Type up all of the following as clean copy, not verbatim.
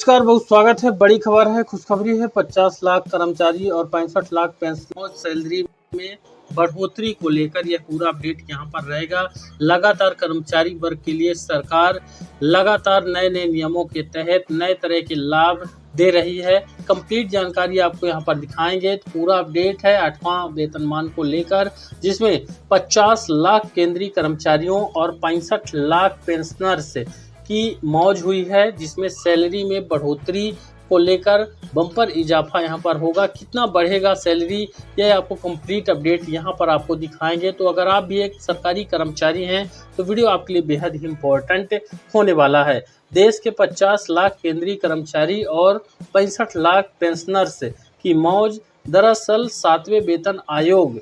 नमस्कार, बहुत स्वागत है। बड़ी खबर है, खुशखबरी है। 50 लाख कर्मचारी और 65 लाख पेंशनर्स सैलरी में बढ़ोतरी को लेकर यह पूरा अपडेट यहाँ पर रहेगा। लगातार कर्मचारी वर्ग के लिए सरकार लगातार नए नए नियमों के तहत नए तरह के लाभ दे रही है। कंप्लीट जानकारी आपको यहाँ पर दिखाएंगे। तो पूरा अपडेट है 8वां वेतनमान को लेकर, जिसमें 50 लाख केंद्रीय कर्मचारियों और 65 लाख पेंशनर्स की मौज हुई है, जिसमें सैलरी में बढ़ोतरी को लेकर बम्पर इजाफा यहाँ पर होगा। कितना बढ़ेगा सैलरी, यह आपको कंप्लीट अपडेट यहाँ पर आपको दिखाएंगे। तो अगर आप भी एक सरकारी कर्मचारी हैं तो वीडियो आपके लिए बेहद ही इम्पोर्टेंट होने वाला है। देश के 50 लाख केंद्रीय कर्मचारी और 65 लाख पेंशनर्स की मौज। दरअसल 7वें वेतन आयोग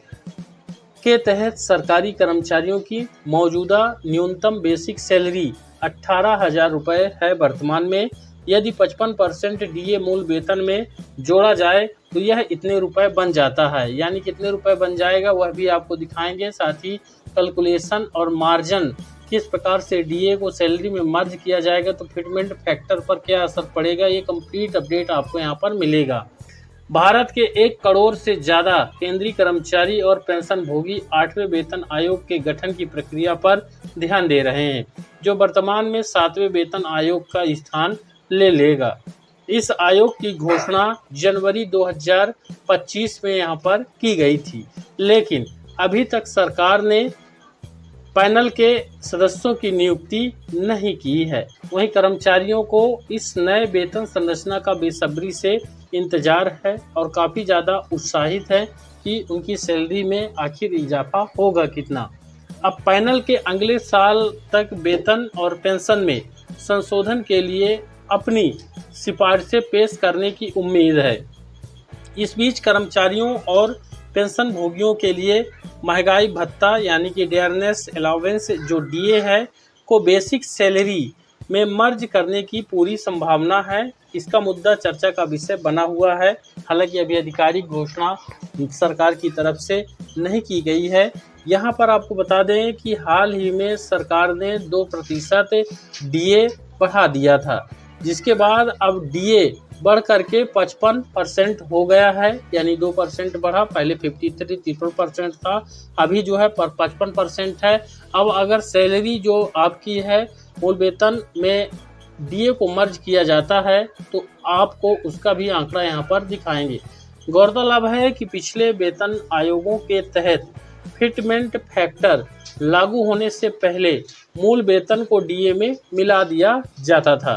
के तहत सरकारी कर्मचारियों की मौजूदा न्यूनतम बेसिक सैलरी 18,000 रुपये है वर्तमान में। यदि 55% डीए मूल वेतन में जोड़ा जाए तो यह इतने रुपए बन जाता है। यानी कितने रुपए बन जाएगा वह भी आपको दिखाएंगे। साथ ही कैलकुलेशन और मार्जिन, किस प्रकार से डीए को सैलरी में मर्ज किया जाएगा, तो फिटमेंट फैक्टर पर क्या असर पड़ेगा, ये कंप्लीट अपडेट आपको यहाँ पर मिलेगा। भारत के 1 करोड़ से ज़्यादा केंद्रीय कर्मचारी और पेंशन भोगी 8वें वेतन आयोग के गठन की प्रक्रिया पर ध्यान दे रहे हैं, जो वर्तमान में 7वें वेतन आयोग का स्थान ले लेगा। इस आयोग की घोषणा जनवरी 2025 में यहाँ पर की गई थी, लेकिन अभी तक सरकार ने पैनल के सदस्यों की नियुक्ति नहीं की है। वहीं कर्मचारियों को इस नए वेतन संरचना का बेसब्री से इंतजार है और काफ़ी ज़्यादा उत्साहित है कि उनकी सैलरी में आखिर इजाफा होगा कितना। अब पैनल के अगले साल तक वेतन और पेंशन में संशोधन के लिए अपनी सिफारिशें पेश करने की उम्मीद है। इस बीच कर्मचारियों और पेंशन भोगियों के लिए महंगाई भत्ता यानी कि डियरनेस अलाउंस जो डीए है को बेसिक सैलरी में मर्ज करने की पूरी संभावना है। इसका मुद्दा चर्चा का विषय बना हुआ है। हालांकि अभी आधिकारिक घोषणा सरकार की तरफ से नहीं की गई है। यहाँ पर आपको बता दें कि हाल ही में सरकार ने 2% डीए बढ़ा दिया था, जिसके बाद अब डीए बढ़ करके 55% हो गया है। यानी 2% बढ़ा, पहले 53% था, अभी जो है 55% है। अब अगर सैलरी जो आपकी है मूल वेतन में डीए को मर्ज किया जाता है तो आपको उसका भी आंकड़ा यहाँ पर दिखाएंगे। गौरतलब है कि पिछले वेतन आयोगों के तहत फिटमेंट फैक्टर लागू होने से पहले मूल वेतन को डीए में मिला दिया जाता था।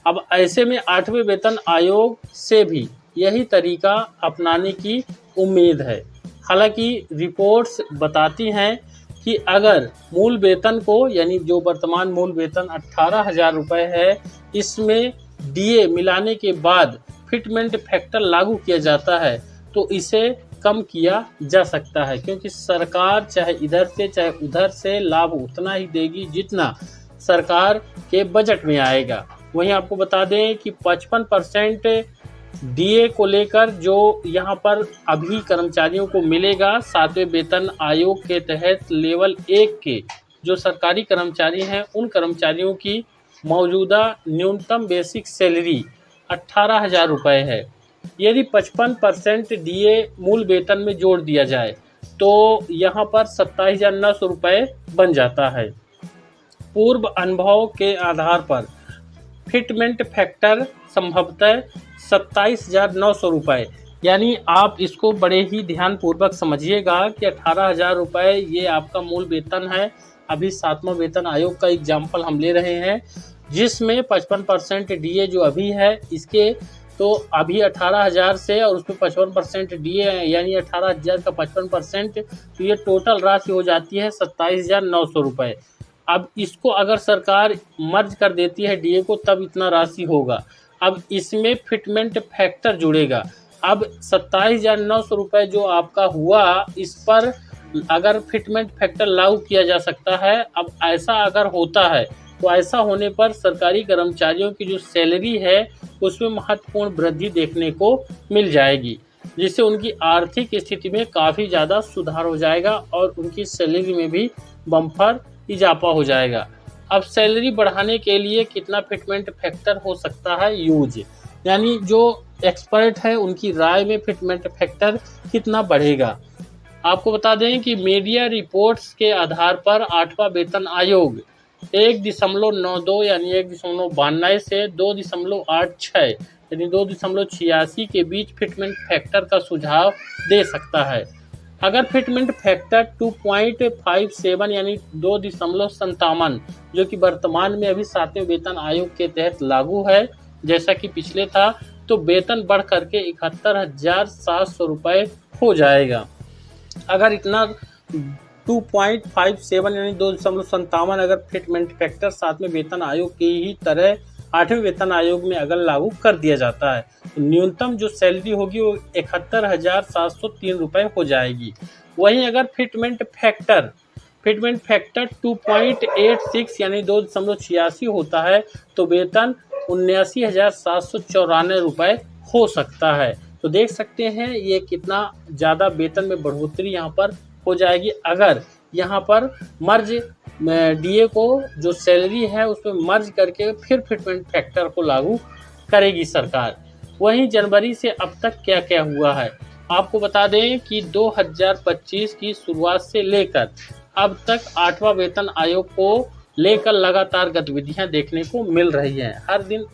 अब ऐसे में 8वें वेतन आयोग से भी यही तरीका अपनाने की उम्मीद है। हालांकि रिपोर्ट्स बताती हैं कि अगर मूल वेतन को, यानी जो वर्तमान मूल वेतन 18,000 रुपये है, इसमें डीए मिलाने के बाद फिटमेंट फैक्टर लागू किया जाता है तो इसे कम किया जा सकता है, क्योंकि सरकार चाहे इधर से चाहे उधर से लाभ उतना ही देगी जितना सरकार के बजट में आएगा। वहीं आपको बता दें कि 55% डीए को लेकर जो यहाँ पर अभी कर्मचारियों को मिलेगा 7वें वेतन आयोग के तहत लेवल 1 के जो सरकारी कर्मचारी हैं, उन कर्मचारियों की मौजूदा न्यूनतम बेसिक सैलरी 18,000 रुपये है। यदि 55% डीए मूल वेतन में जोड़ दिया जाए तो यहाँ पर 27,900 रुपये बन जाता है। पूर्व अनुभव के आधार पर फिटमेंट फैक्टर संभवतः 27,900 रुपये, यानी आप इसको बड़े ही ध्यानपूर्वक समझिएगा कि 18,000 रुपये ये आपका मूल वेतन है। अभी 7वां वेतन आयोग का एग्जाम्पल हम ले रहे हैं, जिसमें 55% डीए जो अभी है इसके तो अभी 18,000 से और उसमें 55% डीए है, यानी 18,000 का 55%, तो ये टोटल राशि हो जाती है 27,900 रुपये। अब इसको अगर सरकार मर्ज कर देती है डीए को तब इतना राशि होगा। अब इसमें फिटमेंट फैक्टर जुड़ेगा। अब 27,900 रुपये जो आपका हुआ, इस पर अगर फिटमेंट फैक्टर लागू किया जा सकता है। अब ऐसा अगर होता है तो ऐसा होने पर सरकारी कर्मचारियों की जो सैलरी है उसमें महत्वपूर्ण वृद्धि देखने को मिल जाएगी, जिससे उनकी आर्थिक स्थिति में काफ़ी ज़्यादा सुधार हो जाएगा और उनकी सैलरी में भी बम्पर इजाफा हो जाएगा। अब सैलरी बढ़ाने के लिए कितना फिटमेंट फैक्टर हो सकता है यूज, यानी जो एक्सपर्ट है उनकी राय में फिटमेंट फैक्टर कितना बढ़ेगा। आपको बता दें कि मीडिया रिपोर्ट्स के आधार पर 8वां वेतन आयोग 1.92 यानी 1.92 से 2.86 यानी 2.86 के बीच फिटमेंट फैक्टर का सुझाव दे सकता है। अगर फिटमेंट फैक्टर 2.57 यानी 2.57 जो कि वर्तमान में अभी 7वें वेतन आयोग के तहत लागू है, जैसा कि पिछले था, तो वेतन बढ़ करके 71,700 रुपये हो जाएगा। अगर इतना 2.57 यानी 2.57 अगर फिटमेंट फैक्टर 7वें वेतन आयोग की ही तरह 8वें वेतन आयोग में अगर लागू कर दिया जाता है तो न्यूनतम जो सैलरी होगी वो 71,703 रुपये हो जाएगी। वहीं अगर फिटमेंट फैक्टर 2.86 यानी 2.86 होता है तो वेतन 79,794 रुपये हो सकता है। तो देख सकते हैं ये कितना ज़्यादा वेतन में बढ़ोतरी यहाँ पर हो जाएगी अगर यहाँ पर मर्ज डीए को जो सैलरी है उसमें मर्ज करके फिर फिटमेंट फैक्टर को लागू करेगी सरकार। वहीं जनवरी से अब तक क्या क्या हुआ है आपको बता दें कि 2025 की शुरुआत से लेकर अब तक 8वां वेतन आयोग को लेकर लगातार गतिविधियां देखने को मिल रही हैं। हर दिन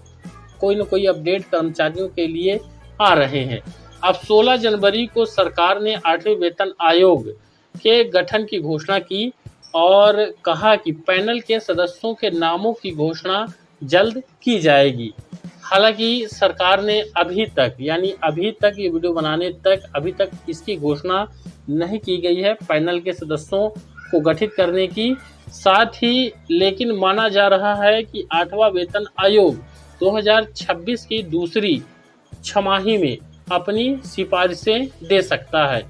कोई न कोई अपडेट कर्मचारियों के लिए आ रहे हैं। अब 16 जनवरी को सरकार ने 8वें वेतन आयोग के गठन की घोषणा की और कहा कि पैनल के सदस्यों के नामों की घोषणा जल्द की जाएगी। हालांकि सरकार ने अभी तक ये वीडियो बनाने तक अभी तक इसकी घोषणा नहीं की गई है पैनल के सदस्यों को गठित करने की। साथ ही लेकिन माना जा रहा है कि 8वां वेतन आयोग 2026 की दूसरी छमाही में अपनी सिफारिशें दे सकता है।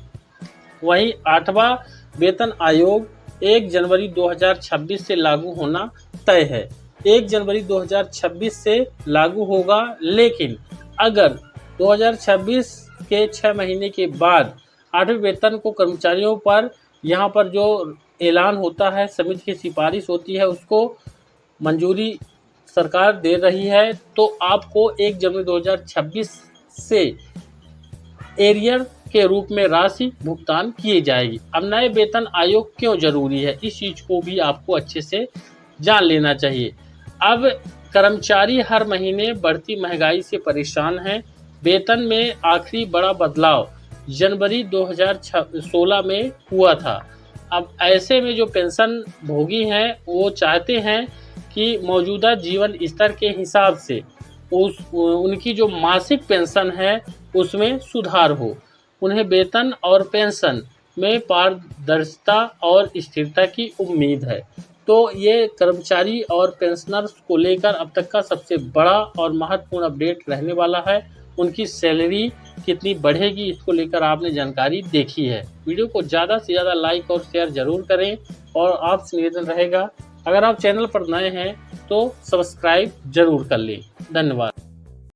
वहीं 8वां वेतन आयोग 1 जनवरी 2026 से लागू होना तय है। 1 जनवरी 2026 से लागू होगा, लेकिन अगर 2026 के 6 महीने के बाद 8वें वेतन को कर्मचारियों पर यहाँ पर जो ऐलान होता है, समिति की सिफारिश होती है, उसको मंजूरी सरकार दे रही है तो आपको 1 जनवरी 2026 से एरियर के रूप में राशि भुगतान की जाएगी। अब नए वेतन आयोग क्यों जरूरी है, इस चीज को भी आपको अच्छे से जान लेना चाहिए। अब कर्मचारी हर महीने बढ़ती महंगाई से परेशान हैं। वेतन में आखिरी बड़ा बदलाव जनवरी 2016 में हुआ था। अब ऐसे में जो पेंशन भोगी हैं वो चाहते हैं कि मौजूदा जीवन स्तर के हिसाब से उनकी जो मासिक पेंशन है उसमें सुधार हो। उन्हें वेतन और पेंशन में पारदर्शिता और स्थिरता की उम्मीद है। तो ये कर्मचारी और पेंशनर्स को लेकर अब तक का सबसे बड़ा और महत्वपूर्ण अपडेट रहने वाला है। उनकी सैलरी कितनी बढ़ेगी इसको लेकर आपने जानकारी देखी है। वीडियो को ज़्यादा से ज़्यादा लाइक और शेयर जरूर करें और आपसे निवेदन रहेगा अगर आप चैनल पर नए हैं तो सब्सक्राइब जरूर कर लें। धन्यवाद।